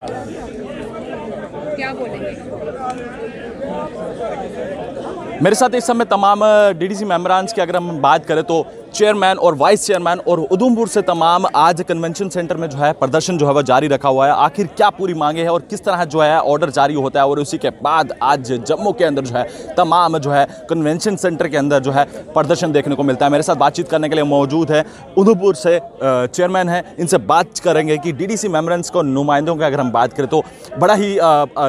क्या बोलेंगे? मेरे साथ इस समय तमाम डीडीसी मेंबरान्स की अगर हम बात करें तो चेयरमैन और वाइस चेयरमैन और उधमपुर से तमाम आज कन्वेंशन सेंटर में जो है प्रदर्शन जो है वह जारी रखा हुआ है। आखिर क्या पूरी मांगे हैं और किस तरह जो है ऑर्डर जारी होता है, और उसी के बाद आज जम्मू के अंदर जो है तमाम जो है कन्वेंशन सेंटर के अंदर जो है प्रदर्शन देखने को मिलता है। मेरे साथ बातचीत करने के लिए मौजूद है उधमपुर से चेयरमैन है, इनसे बात करेंगे कि डीडीसी मेंबरान्स को नुमाइंदों की अगर हम बात करें तो बड़ा ही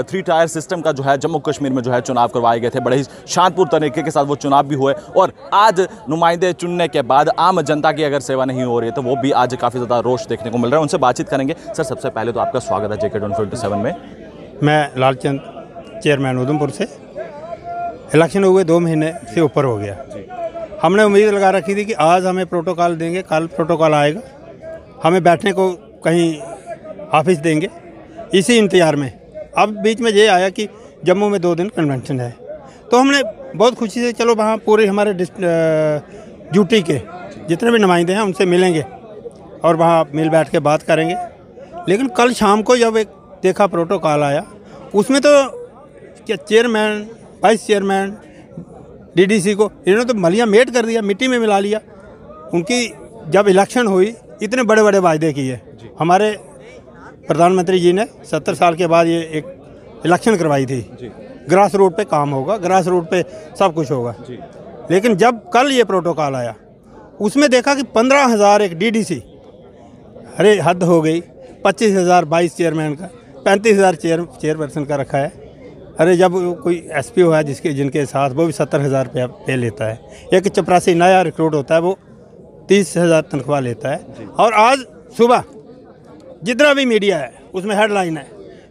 3 टायर सिस्टम का जो है जम्मू कश्मीर में जो है चुनाव करवाए गए थे। बड़े ही शांतिपूर्ण तरीके के साथ वो चुनाव भी हुए, और आज नुमाइंदे चुनने के बाद आम जनता की अगर सेवा नहीं हो रही है तो वो भी आज काफ़ी ज़्यादा रोष देखने को मिल रहा है। उनसे बातचीत करेंगे। सर, सबसे पहले तो आपका स्वागत है JK24/7 में। मैं लालचंद, चेयरमैन उधमपुर से। इलेक्शन हुए 2 महीने से ऊपर हो गया। हमने उम्मीद लगा रखी थी कि आज हमें प्रोटोकॉल देंगे, कल प्रोटोकॉल आएगा, हमें बैठने को कहीं ऑफिस देंगे, इसी इंतजार में अब बीच में ये आया कि जम्मू में 2 दिन कन्वेंशन है। तो हमने बहुत खुशी से चलो वहाँ पूरे हमारे ड्यूटी के जितने भी नुमाइंदे हैं उनसे मिलेंगे और वहाँ मिल बैठ के बात करेंगे। लेकिन कल शाम को जब एक देखा प्रोटोकॉल आया, उसमें तो क्या चेयरमैन, वाइस चेयरमैन, डीडीसी को इन्होंने तो मलिया मेट कर दिया, मिट्टी में मिला लिया। उनकी जब इलेक्शन हुई इतने बड़े बड़े वायदे किए। हमारे प्रधानमंत्री जी ने 70 साल के बाद ये एक इलेक्शन करवाई थी, ग्रास रूट पे काम होगा, ग्रास रूट पे सब कुछ होगा। लेकिन जब कल ये प्रोटोकॉल आया उसमें देखा कि 15,000 एक डीडीसी, अरे हद हो गई। 25,000 वाइस चेयरमैन का, 35,000 चेयरपर्सन का रखा है। अरे जब कोई एसपी हुआ है जिनके साथ, वो भी 70,000 रुपया पे लेता है। एक चपरासी नया रिक्रूट होता है, वो 30,000 तनख्वाह लेता है। और आज सुबह जितना भी मीडिया है उसमें हेडलाइन है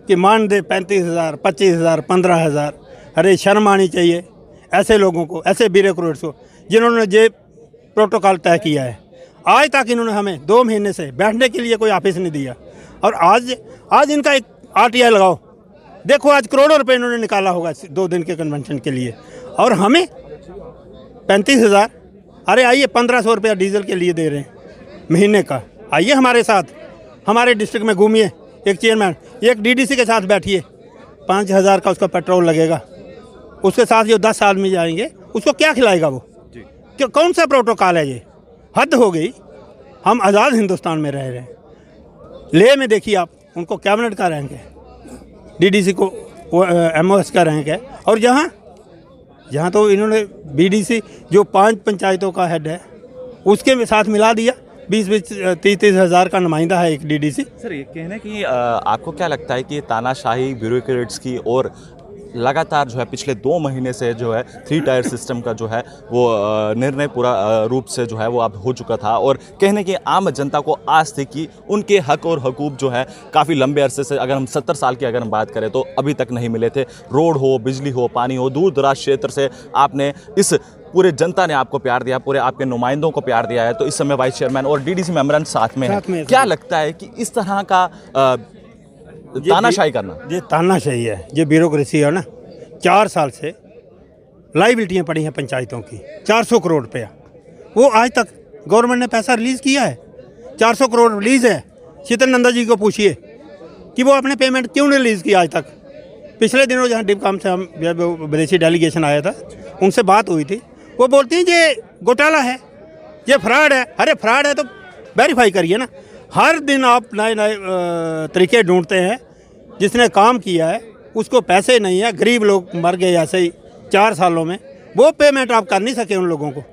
कि मानदेय 35,000, 25,000, 15,000। अरे शर्म आनी चाहिए ऐसे लोगों को, ऐसे ब्यूरोक्रेट्स को जिन्होंने ये प्रोटोकॉल तय किया है। आज तक इन्होंने हमें 2 महीने से बैठने के लिए कोई ऑफिस नहीं दिया, और आज इनका एक RTI लगाओ। देखो आज करोड़ों रुपए इन्होंने निकाला होगा 2 दिन के कन्वेंशन के लिए, और हमें 35,000। अरे आइए 1,500 रुपया डीजल के लिए दे रहे हैं महीने का। आइए हमारे साथ, हमारे डिस्ट्रिक्ट में घूमिए। एक चेयरमैन, एक डीडीसी के साथ बैठिए, 5,000 का उसका पेट्रोल लगेगा। उसके साथ जो 10 आदमी जाएंगे उसको क्या खिलाएगा वो? क्या कौन सा प्रोटोकॉल है ये? हद हो गई। हम आज़ाद हिंदुस्तान में रह रहे हैं। लेह में देखिए आप, उनको कैबिनेट का रैंक है, डीडीसी को MOS का रैंक है। और जहाँ तो इन्होंने BDC जो 5 पंचायतों का हेड है उसके साथ मिला दिया। 20-30 हज़ार का नुमाइंदा है एक डीडीसी। सर, ये कहना कि आपको क्या लगता है कि तानाशाही ब्यूरोक्रेट्स की और लगातार जो है पिछले 2 महीने से जो है 3 टायर सिस्टम का जो है वो निर्णय पूरा रूप से जो है वो अब हो चुका था, और कहने की आम जनता को आस थी कि उनके हक और हकूक़ जो है काफ़ी लंबे अरसे से, अगर हम 70 साल की अगर हम बात करें तो अभी तक नहीं मिले थे। रोड हो, बिजली हो, पानी हो, दूर दराज क्षेत्र से आपने इस पूरे जनता ने आपको प्यार दिया, पूरे आपके नुमाइंदों को प्यार दिया है। तो इस समय वाइस चेयरमैन और डीडीसी मेंबरान साथ में है। क्या लगता है कि इस तरह का तानाशाही करना, ये तानाशाही है, ये ब्यूरोक्रेसी है ना। 4 साल से लाइबिलिटियाँ पड़ी हैं पंचायतों की, 400 करोड़ रुपया। वो आज तक गवर्नमेंट ने पैसा रिलीज़ किया है? 400 करोड़ रिलीज़ है। शीतल नंदा जी को पूछिए कि वो अपने पेमेंट क्यों नहीं रिलीज़ किया आज तक। पिछले दिनों जहाँ डिपकाम से हम विदेशी डेलीगेशन आया था, उनसे बात हुई थी। वो बोलती हैं ये घोटाला है, ये फ्रॉड है। अरे फ्रॉड है तो वेरीफाई करिए ना। हर दिन आप नए नए तरीके ढूंढते हैं। जिसने काम किया है उसको पैसे नहीं है, गरीब लोग मर गए ऐसे ही 4 सालों में, वो पेमेंट आप कर नहीं सके उन लोगों को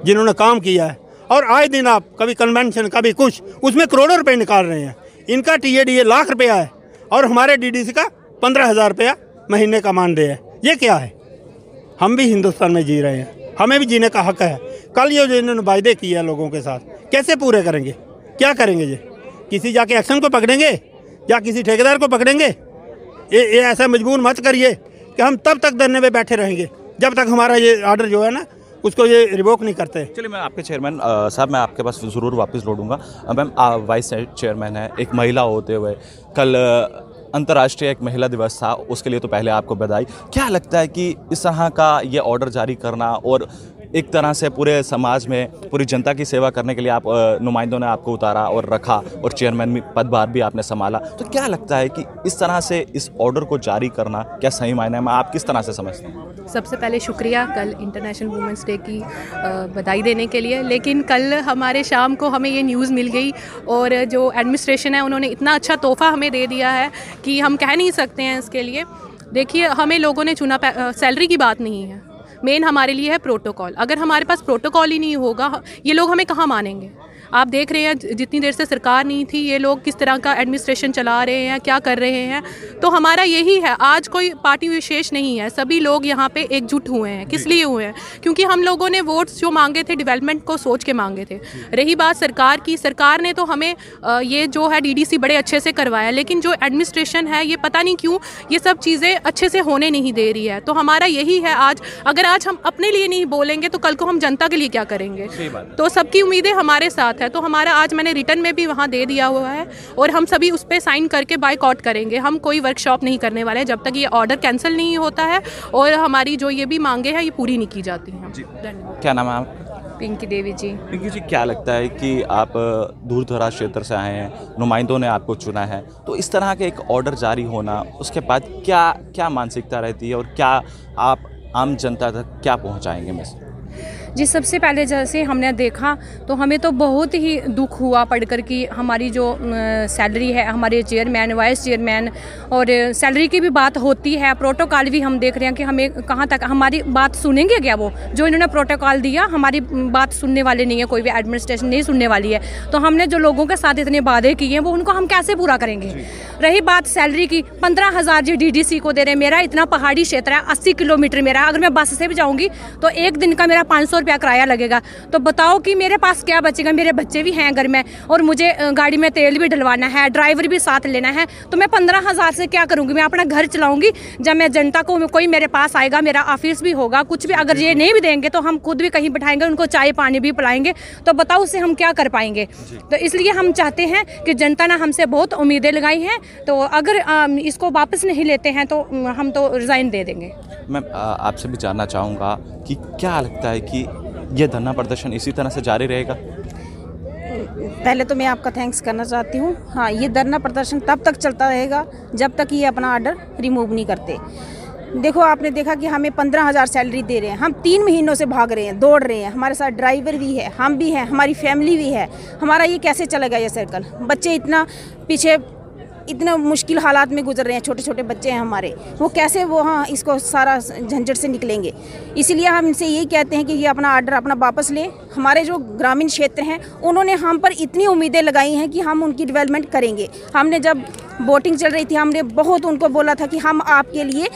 जिन्होंने काम किया है। और आए दिन आप कभी कन्वेंशन, कभी कुछ, उसमें करोड़ों रुपए निकाल रहे हैं। इनका TADA लाख रुपया है और हमारे DDC का 15,000 रुपया महीने का मानदेय है। ये क्या है? हम भी हिंदुस्तान में जी रहे हैं, हमें भी जीने का हक है। कल ये जो इन्होंने वायदे किए हैं लोगों के साथ, कैसे पूरे करेंगे? क्या करेंगे? ये किसी जाके एक्शन को पकड़ेंगे या किसी ठेकेदार को पकड़ेंगे? ये ऐसा मजबूर मत करिए कि हम तब तक धरने में बैठे रहेंगे जब तक हमारा ये ऑर्डर जो है ना उसको ये रिवोक नहीं करते। चलिए, मैं आपके चेयरमैन साहब, मैं आपके पास ज़रूर वापस लौटूंगा। मैम, वाइस चेयरमैन है, एक महिला होते हुए कल अंतर्राष्ट्रीय एक महिला दिवस था, उसके लिए तो पहले आपको बधाई। क्या लगता है कि इस तरह का ये ऑर्डर जारी करना और एक तरह से पूरे समाज में पूरी जनता की सेवा करने के लिए आप नुमाइंदों ने आपको उतारा और रखा और चेयरमैन पदभार भी आपने संभाला, तो क्या लगता है कि इस तरह से इस ऑर्डर को जारी करना क्या सही मायने में आप किस तरह से समझते हैं? सबसे पहले शुक्रिया कल इंटरनेशनल वुमेंस डे की बधाई देने के लिए। लेकिन कल हमारे शाम को हमें ये न्यूज़ मिल गई और जो एडमिनिस्ट्रेशन है उन्होंने इतना अच्छा तोहफ़ा हमें दे दिया है कि हम कह नहीं सकते हैं इसके लिए। देखिए, हमें लोगों ने चुना, सैलरी की बात नहीं है, मेन हमारे लिए है प्रोटोकॉल। अगर हमारे पास प्रोटोकॉल ही नहीं होगा, ये लोग हमें कहाँ मानेंगे? आप देख रहे हैं जितनी देर से सरकार नहीं थी ये लोग किस तरह का एडमिनिस्ट्रेशन चला रहे हैं, क्या कर रहे हैं। तो हमारा यही है, आज कोई पार्टी विशेष नहीं है, सभी लोग यहाँ पे एकजुट हुए हैं। किस लिए हुए हैं? क्योंकि हम लोगों ने वोट्स जो मांगे थे डेवलपमेंट को सोच के मांगे थे। रही बात सरकार की, सरकार ने तो हमें ये जो है DDC बड़े अच्छे से करवाया, लेकिन जो एडमिनिस्ट्रेशन है ये पता नहीं क्यों ये सब चीज़ें अच्छे से होने नहीं दे रही है। तो हमारा यही है, आज अगर आज हम अपने लिए नहीं बोलेंगे तो कल को हम जनता के लिए क्या करेंगे? तो सबकी उम्मीदें हमारे साथ है। तो हमारा आज मैंने रिटर्न में भी वहाँ दे दिया हुआ है और हम सभी उस पर साइन करके बाइकआउट करेंगे। हम कोई वर्कशॉप नहीं करने वाले जब तक ये ऑर्डर कैंसिल नहीं होता है और हमारी जो ये भी मांगे हैं ये पूरी नहीं की जाती हैं। धन्यवाद। क्या नाम है आप? पिंकी देवी जी। पिंकी जी, क्या लगता है कि आप दूर दराज क्षेत्र से आए हैं, नुमाइंदों ने आपको चुना है, तो इस तरह के एक ऑर्डर जारी होना उसके बाद क्या क्या मानसिकता रहती है और क्या आप आम जनता तक क्या पहुंचाएंगे मैसेज? जी, सबसे पहले जैसे हमने देखा तो हमें तो बहुत ही दुख हुआ पढ़कर कि हमारी जो सैलरी है, हमारे चेयरमैन, वाइस चेयरमैन और सैलरी की भी बात होती है, प्रोटोकॉल भी हम देख रहे हैं कि हमें कहाँ तक हमारी बात सुनेंगे क्या? वो जो इन्होंने प्रोटोकॉल दिया हमारी बात सुनने वाले नहीं है, कोई भी एडमिनिस्ट्रेशन नहीं सुनने वाली है। तो हमने जो लोगों के साथ इतने वादे किए हैं वो उनको हम कैसे पूरा करेंगे? रही बात सैलरी की, 15,000 जी DDC को दे रहे हैं। मेरा इतना पहाड़ी क्षेत्र है, 80 किलोमीटर मेरा, अगर मैं बस से भी जाऊँगी तो एक दिन का मेरा 500 रुपया किराया लगेगा। तो बताओ कि मेरे पास क्या बचेगा? मेरे बच्चे भी हैं घर में और मुझे गाड़ी में तेल भी डलवाना है, ड्राइवर भी साथ लेना है। तो मैं 15,000 से क्या करूँगी? मैं अपना घर चलाऊँगी? जब मैं जनता को, कोई मेरे पास आएगा, मेरा ऑफिस भी होगा, कुछ भी अगर ये नहीं भी देंगे तो हम खुद भी कहीं बिठाएंगे, उनको चाय पानी भी पिलाएंगे। तो बताओ उससे हम क्या कर पाएंगे? तो इसलिए हम चाहते हैं कि जनता ने हमसे बहुत उम्मीदें लगाई हैं, तो अगर इसको वापस नहीं लेते हैं तो हम तो रिज़ाइन दे देंगे। मैं आपसे भी जानना चाहूँगा कि क्या लगता है कि ये धरना प्रदर्शन इसी तरह से जारी रहेगा? पहले तो मैं आपका थैंक्स करना चाहती हूँ। हाँ, ये धरना प्रदर्शन तब तक चलता रहेगा जब तक ये अपना ऑर्डर रिमूव नहीं करते। देखो, आपने देखा कि हमें 15,000 सैलरी दे रहे हैं, हम 3 महीनों से भाग रहे हैं, दौड़ रहे हैं, हमारे साथ ड्राइवर भी है, हम भी हैं, हमारी फैमिली भी है। हमारा ये कैसे चलेगा ये सर्कल? बच्चे इतना पीछे, इतना मुश्किल हालात में गुजर रहे हैं, छोटे छोटे बच्चे हैं हमारे, वो कैसे वो हाँ इसको सारा झंझट से निकलेंगे? इसीलिए हम इनसे यही कहते हैं कि ये अपना ऑर्डर अपना वापस लें। हमारे जो ग्रामीण क्षेत्र हैं उन्होंने हम पर इतनी उम्मीदें लगाई हैं कि हम उनकी डेवलपमेंट करेंगे। हमने जब वोटिंग चल रही थी हमने बहुत उनको बोला था कि हम आपके लिए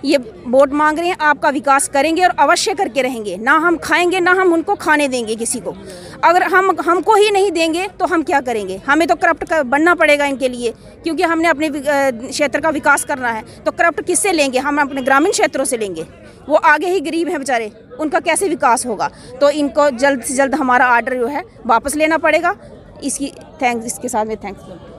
ये वोट मांग रहे हैं, आपका विकास करेंगे और अवश्य करके रहेंगे। ना हम खाएंगे ना हम उनको खाने देंगे किसी को। अगर हमको ही नहीं देंगे तो हम क्या करेंगे? हमें तो करप्ट बनना पड़ेगा इनके लिए, क्योंकि हमने अपने क्षेत्र का विकास करना है। तो करप्ट किससे लेंगे? हम अपने ग्रामीण क्षेत्रों से लेंगे। वो आगे ही गरीब हैं बेचारे, उनका कैसे विकास होगा? तो इनको जल्द से जल्द हमारा ऑर्डर जो है वापस लेना पड़ेगा। इसके साथ में थैंक्स।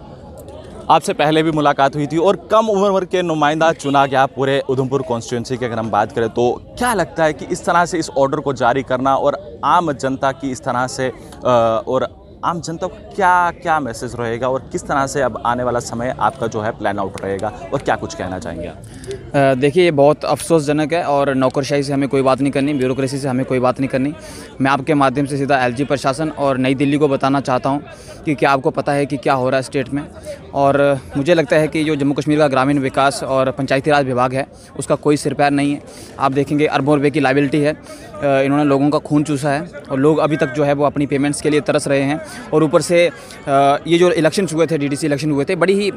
आपसे पहले भी मुलाकात हुई थी और कम उम्र के नुमाइंदा चुना गया पूरे उधमपुर कॉन्स्टिट्यूंसी की अगर हम बात करें तो क्या लगता है कि इस तरह से इस ऑर्डर को जारी करना और आम जनता की इस तरह से और आम जनता को क्या क्या मैसेज रहेगा और किस तरह से अब आने वाला समय आपका जो है प्लान आउट रहेगा और क्या कुछ कहना चाहेंगे आप? देखिए, ये बहुत अफसोसजनक है और नौकरशाही से हमें कोई बात नहीं करनी, ब्यूरोक्रेसी से हमें कोई बात नहीं करनी। मैं आपके माध्यम से सीधा LG प्रशासन और नई दिल्ली को बताना चाहता हूँ कि क्या आपको पता है कि क्या हो रहा है स्टेट में। और मुझे लगता है कि जो जम्मू कश्मीर का ग्रामीण विकास और पंचायती राज विभाग है उसका कोई सिर पैर नहीं है। आप देखेंगे अरबों रुपये की लायबिलिटी है, इन्होंने लोगों का खून चूसा है और लोग अभी तक जो है वो अपनी पेमेंट्स के लिए तरस रहे हैं। और ऊपर से ये जो इलेक्शंस हुए थे, DDC इलेक्शन हुए थे, बड़ी ही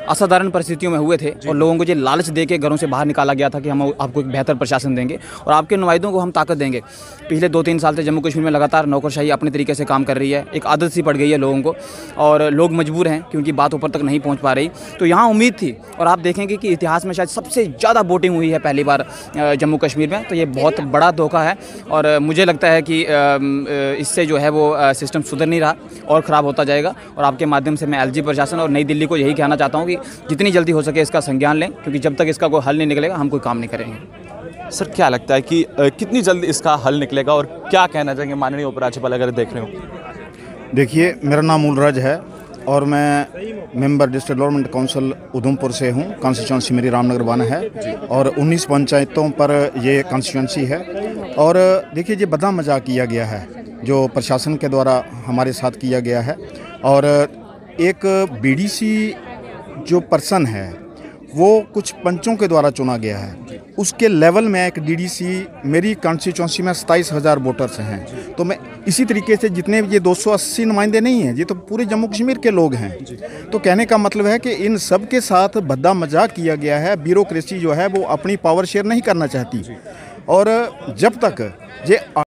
असाधारण परिस्थितियों में हुए थे और लोगों को ये लालच दे के घरों से बाहर निकाला गया था कि हम आपको एक बेहतर प्रशासन देंगे और आपके नुमाइंदों को हम ताकत देंगे। पिछले 2-3 साल से जम्मू कश्मीर में लगातार नौकरशाही अपने तरीके से काम कर रही है, एक आदत सी पड़ गई है लोगों को और लोग मजबूर हैं क्योंकि बात ऊपर तक नहीं पहुँच पा रही। तो यहाँ उम्मीद थी और आप देखेंगे कि इतिहास में शायद सबसे ज़्यादा वोटिंग हुई है पहली बार जम्मू कश्मीर में। तो ये बहुत बड़ा धोखा है और मुझे लगता है कि इससे जो है वो सिस्टम सुधर नहीं रहा और ख़राब होता जाएगा। और आपके माध्यम से मैं LG प्रशासन और नई दिल्ली को यही कहना चाहता हूँ कि जितनी जल्दी हो सके इसका संज्ञान लें, क्योंकि जब तक इसका कोई हल नहीं निकलेगा हम कोई काम नहीं करेंगे। सर क्या लगता है कि कितनी जल्द इसका हल निकलेगा और क्या कहना चाहेंगे माननीय उपराज्यपाल अगर देख रहे हो? देखिए, मेरा नाम मूलराज है और मैं member district development council Udhampur से हूँ। कॉन्स्टिट्यूंसी मेरी रामनगर वन है और 19 पंचायतों पर ये कॉन्स्टिट्यूंसी है। और देखिए, ये बड़ा मजाक किया गया है जो प्रशासन के द्वारा हमारे साथ किया गया है। और एक बीडीसी जो पर्सन है वो कुछ पंचों के द्वारा चुना गया है। उसके लेवल में एक डीडीसी, मेरी कॉन्स्टिट्यूंसी में 27,000 वोटर्स हैं, तो मैं इसी तरीके से जितने ये 280 नुमाइंदे नहीं हैं, ये तो पूरे जम्मू कश्मीर के लोग हैं। तो कहने का मतलब है कि इन सब के साथ भद्दा मजाक किया गया है। ब्यूरोक्रेसी जो है वो अपनी पावर शेयर नहीं करना चाहती और जब तक ये